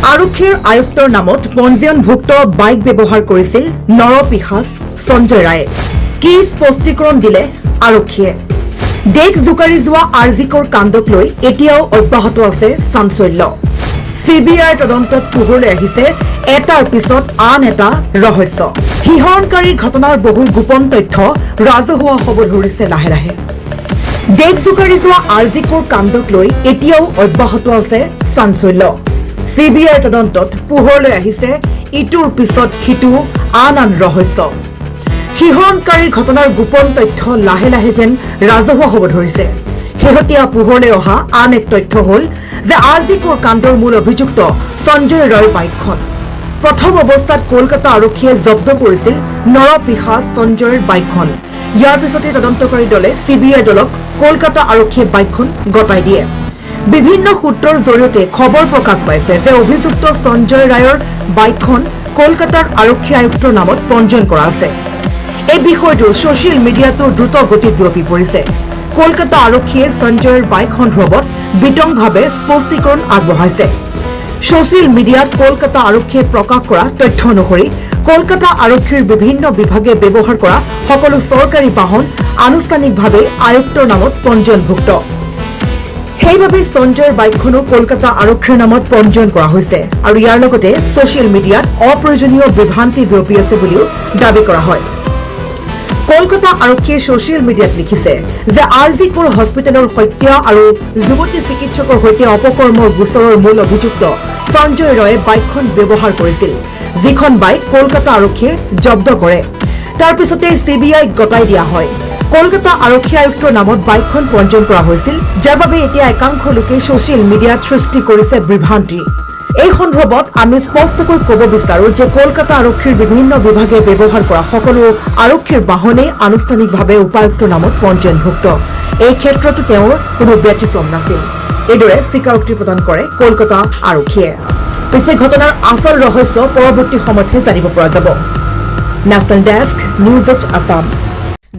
আৰক্ষীৰ আয়ুক্তৰ নামত পঞ্জীয়নভুক্ত বাইক ব্যৱহাৰ কৰিছিল নৰপিশাচ সঞ্জয় ৰায়ে। কি স্পষ্টীকৰণ দিলে আৰক্ষীয়ে? দেশ জোকাৰি যোৱা আৰজিকৰ কাণ্ডক লৈ এতিয়াও অব্যাহত আছে চাঞ্চল্য। চিবিআইৰ তদন্তত পোহৰলৈ আহিছে এটাৰ পিছত আন এটা ৰহস্য। শিহৰণকাৰী ঘটনাৰ বহু গোপন তথ্য ৰাজহুৱা হ'ব ধৰিছে লাহে লাহে। দেশ জোকাৰি যোৱা আৰজিকৰ কাণ্ডক লৈ এতিয়াও অব্যাহত আছে চাঞ্চল্য। চিবিআইৰ তদন্তত পোহৰলৈ আহিছে ইটোৰ পিছত সিটো আন ৰহস্য। শিহৰণকাৰী ঘটনাৰ গোপন তথ্য লাহে লাহে যেন ৰাজহুৱা হ'ব ধৰিছে। শেহতীয়া পোহৰলৈ অহা আন এক তথ্য হ'ল যে আৰজিকৰ কাণ্ডৰ মূল অভিযুক্ত সঞ্জয় ৰায়ৰ বাইকখন। প্ৰথম অৱস্থাত কলকাতা আৰক্ষীয়ে জব্দ কৰিছিল নৰপিশাচ সঞ্জয়ৰ বাইকখন। ইয়াৰ পিছতে তদন্তকাৰী দলে চিবিআই দলক কলকাতা আৰক্ষীয়ে বাইকখন গতাই দিয়ে। বিভিন্ন সূত্ৰৰ জৰিয়তে খবৰ প্ৰকাশ পাইছে যে অভিযুক্ত সঞ্জয় ৰায়ৰ বাইকখন কলকাতাৰ আৰক্ষী আয়ুক্তৰ নামত পঞ্জীয়ন কৰা আছে। এই বিষয়টো ছচিয়েল মিডিয়াতো দ্ৰুত গতিত বিয়পি পৰিছে। কলকাতা আৰক্ষীয়ে সঞ্জয়ৰ বাইক সন্দৰ্ভত বিতংভাৱে স্পষ্টীকৰণ আগবঢ়াইছে। ছচিয়েল মিডিয়াত কলকাতা আৰক্ষীয়ে প্ৰকাশ কৰা তথ্য অনুসৰি কলকাতা আৰক্ষীৰ বিভিন্ন বিভাগে ব্যৱহাৰ কৰা সকলো চৰকাৰী বাহন আনুষ্ঠানিকভাৱে আয়ুক্তৰ নামত পঞ্জীয়নভুক্ত। সেইবাবে সঞ্জয়ৰ বাইকখনো কলকাতা আৰক্ষীৰ নামত পঞ্জীয়ন কৰা হৈছে আৰু ইয়াৰ লগতে ছচিয়েল মিডিয়াত অপ্ৰয়োজনীয় বিভ্ৰান্তি বিয়পি আছে বুলিও দাবী কৰা হয়। কলকাতা আৰক্ষীয়ে ছচিয়েল মিডিয়াত লিখিছে যে আৰজিকৰ হস্পিটেলৰ হত্যা আৰু যুৱতী চিকিৎসকৰ সৈতে অপকৰ্মৰ গোচৰৰ মূল অভিযুক্ত সঞ্জয় ৰয়ে বাইকখন ব্যৱহাৰ কৰিছিল, যিখন বাইক কলকাতা আৰক্ষীয়ে জব্দ কৰে। তাৰ পিছতে চিবিআইক গতাই দিয়া হয়। কলকাতা আৰক্ষী আয়ুক্তৰ নামত বাইকখন পঞ্জীয়ন কৰা হৈছিল, যাৰ বাবে এতিয়া একাংশ লোকে ছচিয়েল মিডিয়াত সৃষ্টি কৰিছে বিভ্ৰান্তি। এই সন্দৰ্ভত আমি স্পষ্টকৈ ক'ব বিচাৰো যে কলকাতা আৰক্ষীৰ বিভিন্ন বিভাগে ব্যৱহাৰ কৰা সকলো আৰক্ষীৰ বাহনেই আনুষ্ঠানিকভাৱে উপায়ুক্তৰ নামত পঞ্জীয়নভুক্ত। এই ক্ষেত্ৰতো তেওঁৰ কোনো ব্যতিক্ৰম নাছিল। এইদৰে স্বীকাৰোক্তি প্ৰদান কৰে কলকাতা আৰক্ষীয়ে। পিছে ঘটনাৰ আচল ৰহস্য পৰৱৰ্তী সময়তহে জানিব পৰা যাব। National desk, news H Assam.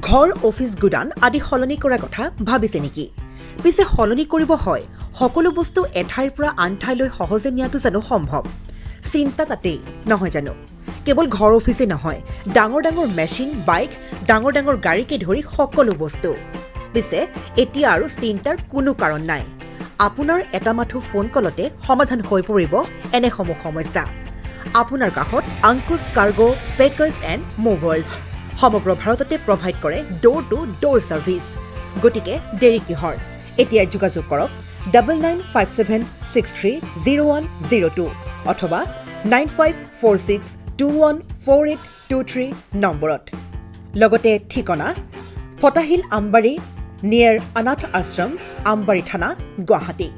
ঘৰ, অফিচ, গুদান আদি সলনি কৰাৰ কথা ভাবিছে নেকি? পিছে সলনি কৰিব হয়, সকলো বস্তু এঠাইৰ পৰা আন ঠাইলৈ সহজে নিয়াটো জানো সম্ভৱ? চিন্তা তাতেই নহয় জানো? কেৱল ঘৰ অফিচেই নহয়, ডাঙৰ ডাঙৰ মেচিন, বাইক, ডাঙৰ ডাঙৰ গাড়ীকে ধৰি সকলো বস্তু। পিছে এতিয়া আৰু চিন্তাৰ কোনো কাৰণ নাই। আপোনাৰ এটা মাথো ফোন কলতে সমাধান হৈ পৰিব এনেসমূহ সমস্যা। আপোনাৰ কাষত আংকুশ কাৰ্গো পেকাৰ্ছ এণ্ড মুভাৰ্ছ সমগ্ৰ ভাৰততে প্ৰভাইড কৰে ড'ৰ টু ড'ৰ ছাৰ্ভিচ। গতিকে দেৰি কিহৰ? এতিয়াই যোগাযোগ কৰক 9957630102 অথবা 9546214823 নম্বৰত। লগতে ঠিকনা ফটাহিল আমবাৰী নিয়েৰ অনাথ আশ্ৰম, আমবাৰী থানা, গুৱাহাটী।